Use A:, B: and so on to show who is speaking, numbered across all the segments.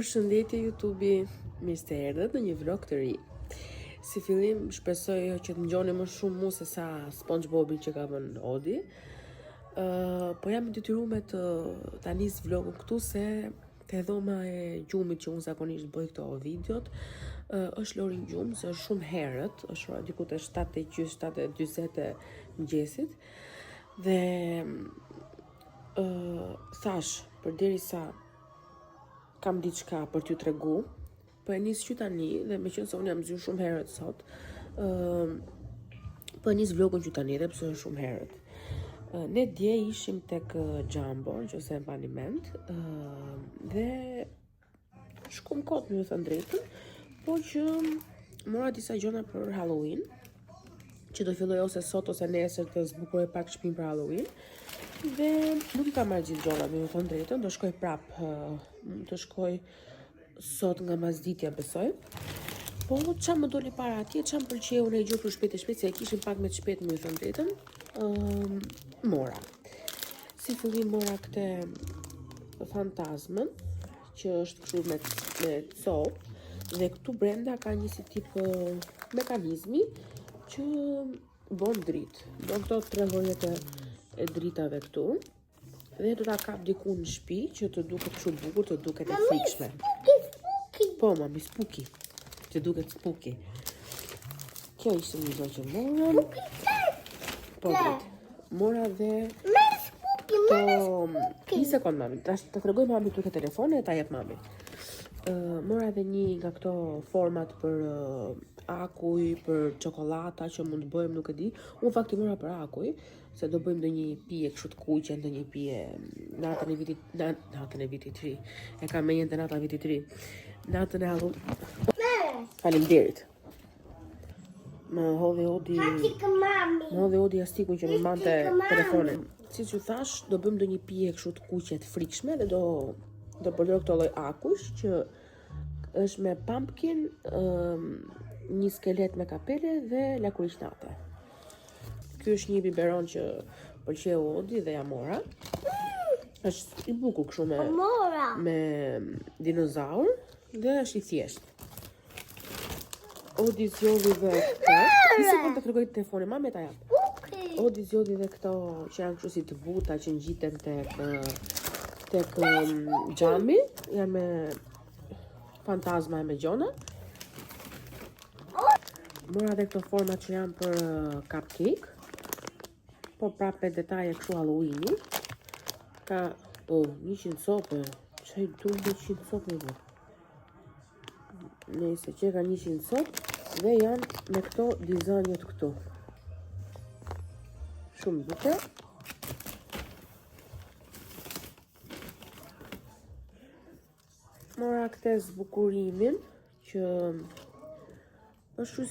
A: Përshëndetje YouTube-i, mirë se erdhët në një vlog të ri. Si fillim, shpresoj që të ngjoni më shumë mua se sa SpongeBobi që ka vënë Odi. Po jam i detyruar ta nis vlogun këtu se te dhoma e gjumit që unë zakonisht bëj këto videot, është Lorin Gjumë, se është shumë herët, është ora diku te 7:40 mëngjesit. Dhe thash, përderisa kam diçka për t'ju tregu, po e nis që tani, dhe me qenë se unë jam zyrë shumë herët sot, po e nis vlogun që tani dhe pse është shumë herët. Ne dje ishim tek Jumbo, nëse e mbani mend, dhe shkum kot, me thënë drejtën, po që mora disa gjëra për Halloween, që do filloj ose sot ose nesër të zbukuroj pak shtëpinë për Halloween. Dhe nuk kam marrë gjithë gjërat, me thënë drejtën, do shkoj prap, do shkoj sot nga mazditja, besoj. Po ç'a më doli para atje, ç'a më pëlqeu në gjë për shpejt, se e kishim pak me të shpejt, me thënë drejtën, mora. Si fillim mora këtë fantazmën, që është kështu me copë, dhe këtu brenda ka një si tip mekanizmi që bon dritë. Do këto 3 llojet e dritave këtu, dhe do ta kap diku në shtëpi që të duket kështu bukur, të duket e frikshme. Po, mami, spooky. Të duket spooky. Kjo ishte një gjë që mora. Po, drejt. Mora dhe një sekond, mami. Ta tregoj mami duke telefon e ta jep mami. Mora dhe një nga këto format për akuj, për çokolata që mund të bëjmë, nuk e di. Unë fakti mora për akuj, se do bëjmë ndonjë pije kështu të kuqe, ndonjë pije natën e vitit të ri. E kam menjen te nata e vitit të ri. Natën e Halloween. Faleminderit. Më hodhi Odi astikun që më mbante telefonin. Siç ju thash, do bëjmë ndonjë pije kështu të kuqe, të frikshme, dhe do përdor këto lloj akush që është me pumpkin, një skelet me kapele dhe lakuriçnate. Ky është një biberon që pëlqeu Odi dhe ja mora. Është i bukur kështu me dinozaur dhe është i thjeshtë. Odi zgjodhi dhe këto. Një sekond të tregoj telefonin, mami ta jap. Odi zgjodhi dhe këto që janë kështu si të buta që ngjiten tek xhami, janë me fantazma e me gjona. Mora dhe këto forma që janë për cupcake, po prap me detaje kështu Halloweeni. Ka 100 copë, çaj duhet 100 copë më. Nëse që ka 100 copë dhe janë me këto dizajnet këtu. Shumë bukur. Mora këtë zbukurimin që është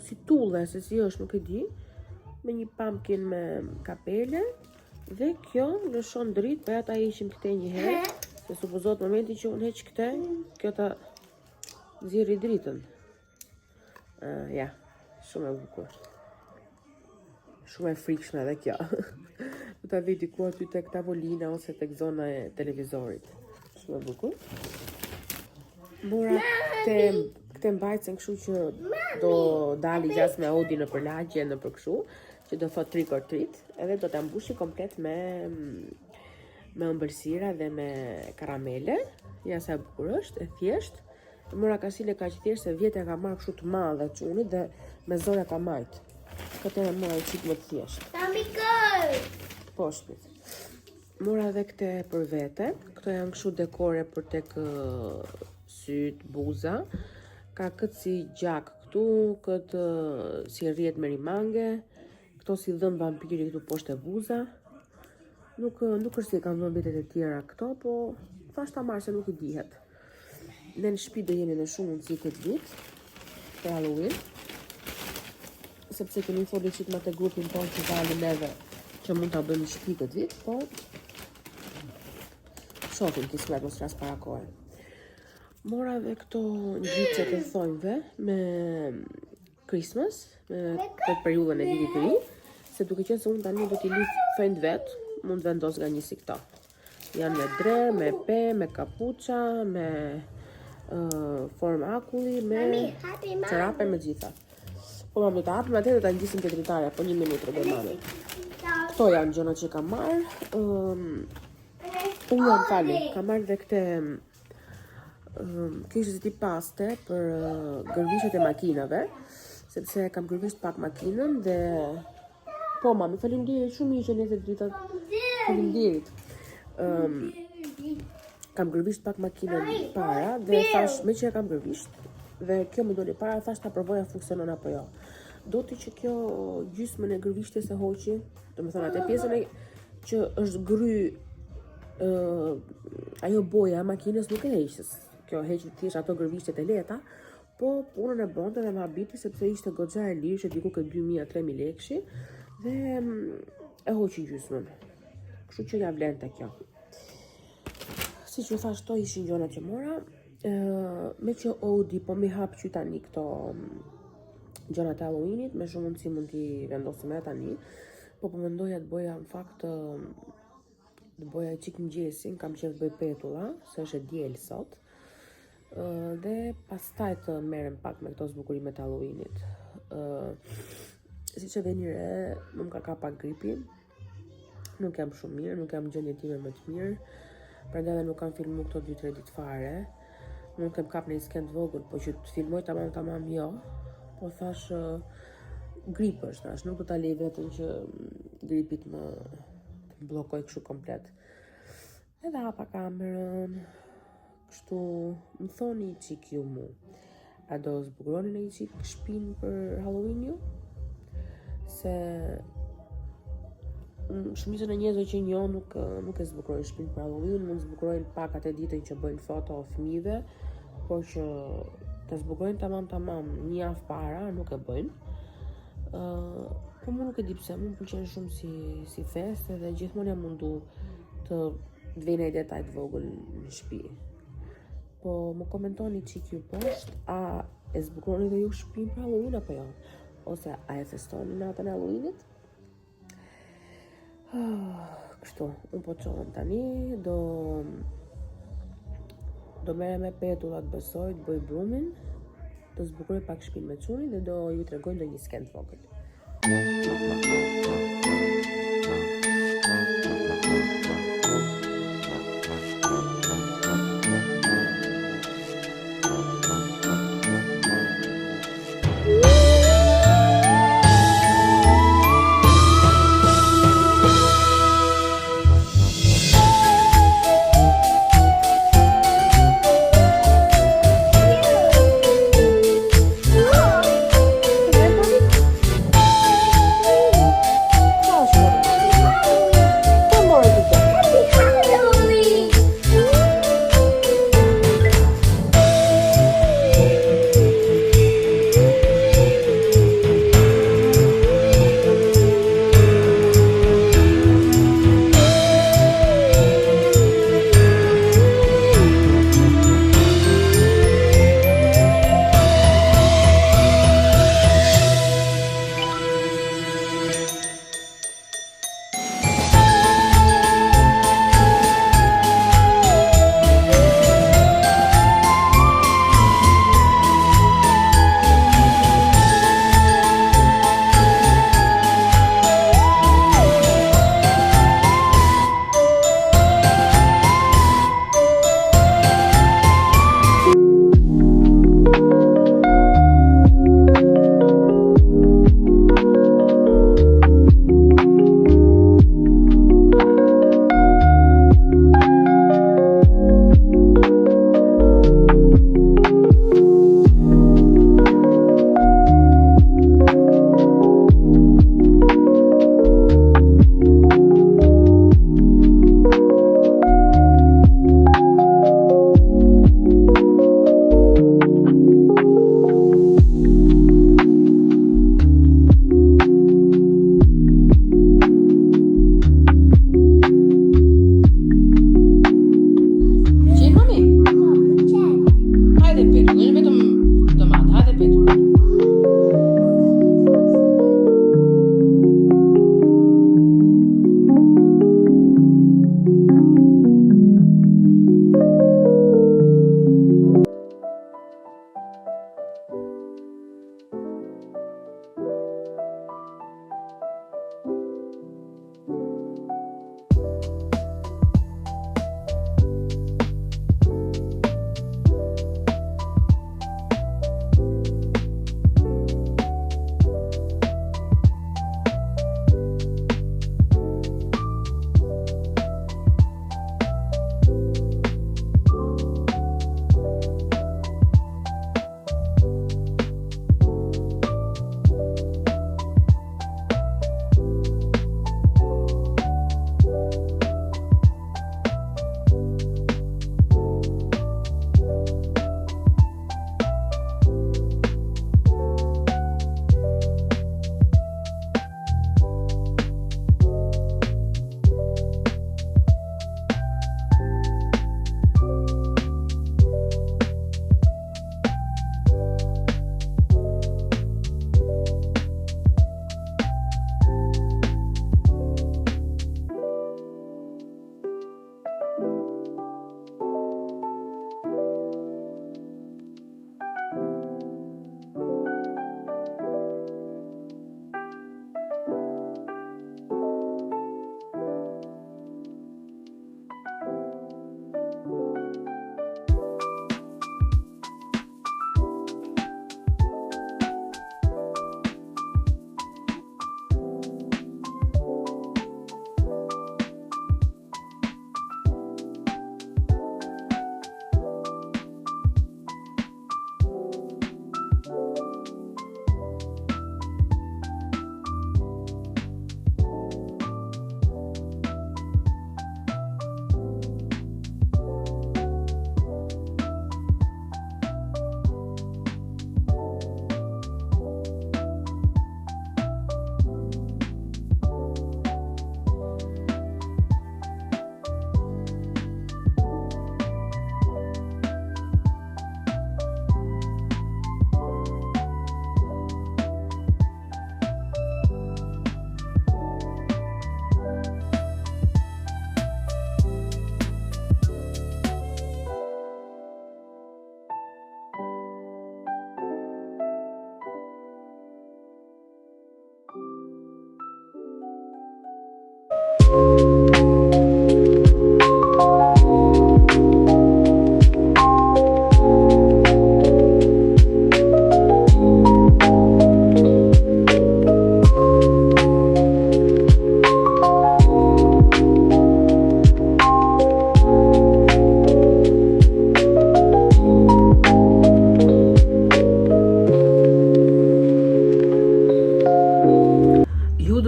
A: si tulle, se si është, nuk e di, me një pumpkin me kapele, dhe kjo lëshon dritë, për ata ishim këte një herë, se supozot momenti që unë heq këte, kjo ta zjeri dritën. Ja, shumë e bukur. Shumë e frikshme edhe kjo. Do ta viti ku aty tek tavolina ose tek zona e televizorit. Shumë e bukur. Mora këte mbajtsen kështu që do dali gjas me Odi në përlagje, në për kështu, që do thot trick or treat, edhe do ta mbushi komplet me ëmbëlsira dhe me karamele. Ja sa bukur është, e thjesht. Mora kasile ka që thjesht, se vjetë e ka marrë kështu të madhe çunit dhe me zore ka majtë. Këtë e mora qik më të thjesht. Po, shpit. Mora dhe këte për vete. Këto janë kështu dekore për tek syt, buza. Ka këtë si gjak këtu, këtë si rrjet me rimange, këto si dhëm vampiri këtu poshtë e buza. Nuk është si kanë dhënë vitet e tjera këto, po thash ta marrë se nuk i dihet. Ne në shtëpi do jemi në shumë mundësi këtë vit për Halloween, sepse kemi folur çik me të grupin tonë që dalin neve që mund ta bëjmë në shtëpi këtë vit, po shohim kismet mos ras para kohë. Mora dhe këto ngjitse të thonjve me Christmas, me këtë periudhën e vitit të ri, se duke qenë se unë tani do t'i lidh thonjt vet, mund vendos nga një si këto. Janë me dre, me pe, me kapuça, me formë akulli, me çarape, me gjitha. Po mami, do të hapim atë dhe ta ngjisim te dritarja, po 1 minutë rrugë mami. Këto janë gjërat që kam marrë. Unë jam fali, kam marrë dhe këte kishë si tip paste për gërvishet e makinave, sepse kam gërvisht pak makinën dhe po mami, faleminderit shumë që ne të dritat. Faleminderit. Kam gërvisht pak makinën para dhe thash me që e kam gërvisht dhe kjo më doli para, thash ta provoja funksionon apo jo. Do të që kjo gjysmën e gërvishtjes e hoqi, do më thonë atë pjesën e që është gry ajo boja e makinës nuk e heqës. Kjo heqë thjesht ato gërvishtjet e leta, po punën e bonte dhe më habiti sepse ishte goxha e lirë që diku ke 2000-3000 lekëshi dhe e hoqi gjysmën. Kështu që ja vlente kjo. Si që thash, to ishin gjonat që mora, me që Odi po mi hap që tani këto gjonat e Halloweenit, me shumë mundësi mund t'i vendosim e tani, po mendoja të bëja në fakt të bëja qik mëngjesin, kam qef të bëj petulla, se është e diel sot, dhe pastaj të merrem pak me këto zbukurimet e Halloweenit. Si që veni re, më ka pak gripi, nuk jam shumë mirë, nuk jam gjendje time më të mirë, prandaj nuk kam filmu këto 2-3 ditë fare. Nuk kem kap në një skend vogël, po që të filmoj tamam jo. Po thash grip është, thash, nuk do ta lej veten që gripit më bllokoj kështu komplet. Edhe hapa kamerën. Kështu më thoni çik ju mu. A do zbukuroni në një çik shtëpinë për Halloween ju? Se shumicën e njerëzve që njoh nuk e zbukurojnë shtëpinë për Halloween, mund zbukurojnë pak atë ditën që bëjnë foto fëmijëve, por që të zbukurojnë tamam një javë para nuk e bëjnë. Po më nuk e di pse, më pëlqen shumë si festë dhe gjithmonë jam mundu të vjen një detaj të vogël në shtëpi. Po më komentoni çik ju poshtë, a e zbukuroni dhe ju shtëpinë për Halloween apo jo? Ose a e festoni natën e Halloweenit? Kështu, unë po qohem tani, do merrem me petullat besoj, të bëj brumin, do zbukuroj pak shtëpinë me çunin dhe do ju tregoj ndonjë skend vogël.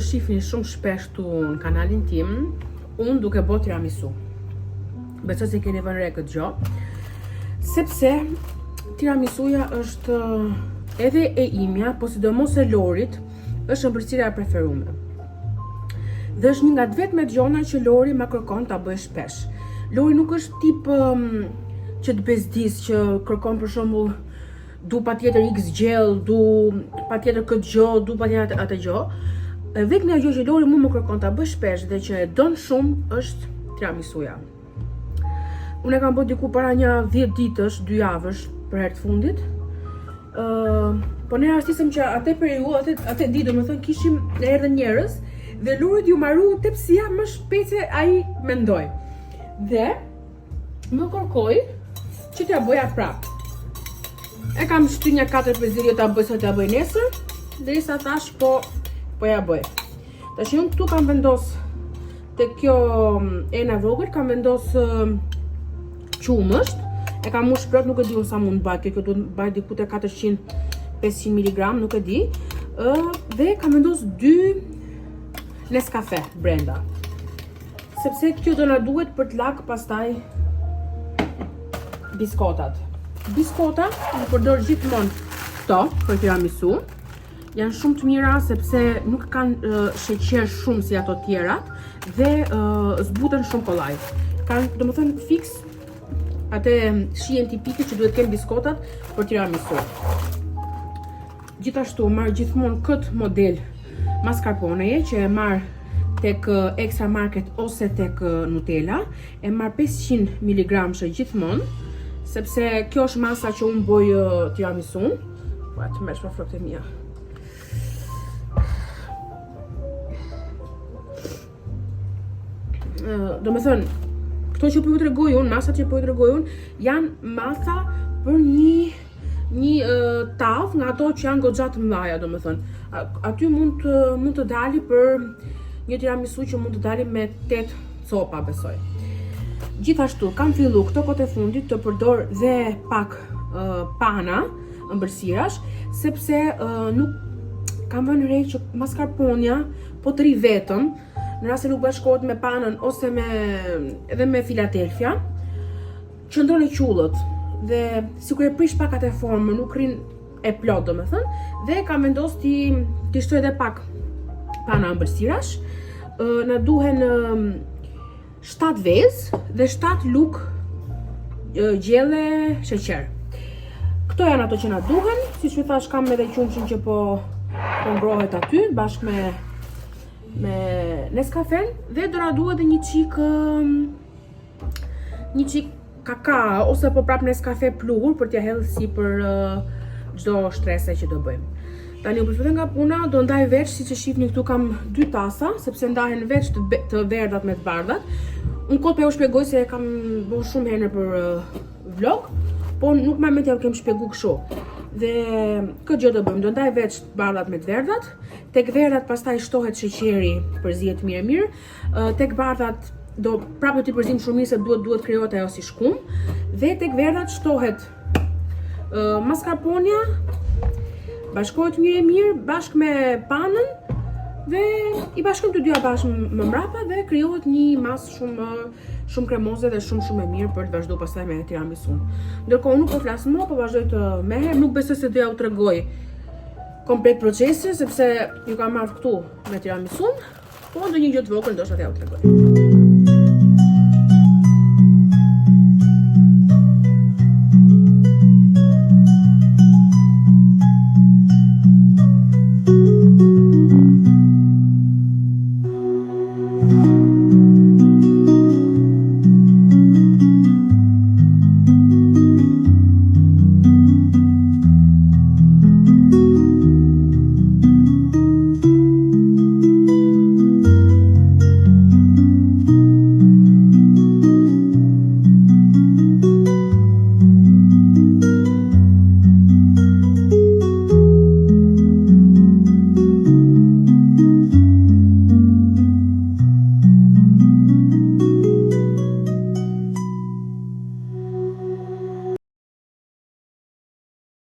A: Shifni shumë shpesh tu në kanalin tim, unë duke bo tiramisu. Besoj se keni vënë re këtë gjë, sepse tiramisuja është edhe e imja, po sidomos e Lorit, është ëmbëlsira e preferuar. Dhe është një nga të vetmet gjona që Lori ma kërkon ta bëj shpesh. Lori nuk është tip që të bezdis, që kërkon për shembull du patjetër X gjell, du patjetër këtë gjë, du patjetër atë gjë. Vetëm nga gjë që Lori mu më kërkon ta bëj shpesh dhe që e don shumë është tiramisuja. Unë e kam bërë diku para një 10 ditësh, 2 javësh për herë të fundit. Po ne rastisëm që atë periudhë, atë ditë, domethënë kishim erdhën njerëz dhe Lori ju marru tepsia më shpejt se ai mendoi. Dhe më kërkoi që t'ja bëja prapë. E kam shty një 4-5 ditë ta bëj sot, ta bëj nesër, derisa thash po ja bëj. Tash unë këtu kam vendos te kjo ena vogël, kam vendos qumësht. E kam mush plot, nuk e di unë sa mund bëj, kjo duhet bëj diku te 400-500 mg, nuk e di. Dhe kam vendos 2 Nescafe brenda. Sepse kjo do na duhet për të lak pastaj biskotat. Biskota i përdor gjithmonë këto për tiramisu. Janë shumë të mira sepse nuk kanë sheqer shumë si ato tjerat dhe zbuten shumë kollaj. Kanë, domethënë, fiks atë shijen tipike që duhet kenë biskotat për tiramisu. Gjithashtu marr gjithmonë këtë model mascarponeje që e marr tek Extra Market ose tek Nutella, e marr 500 mg gjithmonë, sepse kjo është masa që unë boj tiramisun. Po atë merresh me fruktet mia. Do me thënë, këto që po ju tregoj unë, masat që po ju tregoj unë, janë masa për një tavë nga ato që janë goxha të mëdha, do me thënë. Aty mund të dali për një tiramisu që mund të dali me 8 copa, besoj. Gjithashtu, kam fillu këto kohë të fundit të përdor dhe pak pana ëmbëlsirash, sepse nuk kam vënë re që mascarponeja po të ri vetëm, në rast se nuk bashkohet me panën ose edhe me Philadelphia, qëndron e qullët dhe sikur e prish pak atë formën, nuk rin e plot, domethënë, dhe kam vendos ti shtoj edhe pak pana ëmbëlsirash. Na duhen 7 vezë dhe 7 luk gjelle sheqer. Këto janë ato që na duhen, siç ju thash, kam edhe qumshin që po ngrohet aty bashkë me Nescafen dhe do na duhet edhe një çik kakao ose po prap Nescafe pluhur për t'ia hedhur si për çdo shtrese që do bëjmë. Tani u përfundoj nga puna, do ndaj veç, siç e shihni këtu kam 2 tasa, sepse ndahen veç të verdhat me të bardhat. Unë kot po ju shpjegoj se e kam bërë shumë herë për vlog, po nuk më mend t'ja kem shpjegu kështu. Dhe këtë gjë do bëjmë, do ndaj veç të bardhat me të verdhat. Tek verdhat pastaj shtohet sheqeri, përzihet mirë. Tek bardhat prapë do t'i përzim shumë mirë se duhet krijohet ajo si shkum. Dhe tek verdhat shtohet mascarponeja, bashkohet mirë bashkë me panën dhe i bashkojmë të dyja bashkë më mbrapa dhe krijohet një masë shumë kremoze dhe shumë e mirë për të vazhduar pastaj me tiramisun. Ndërkohë nuk po flas më, po vazhdoj të merrem, nuk besoj se doja u tregoj komplet procesin sepse ju kam marrë këtu me tiramisun, po ndonjë gjë të vogël ndoshta t'ja u tregoj.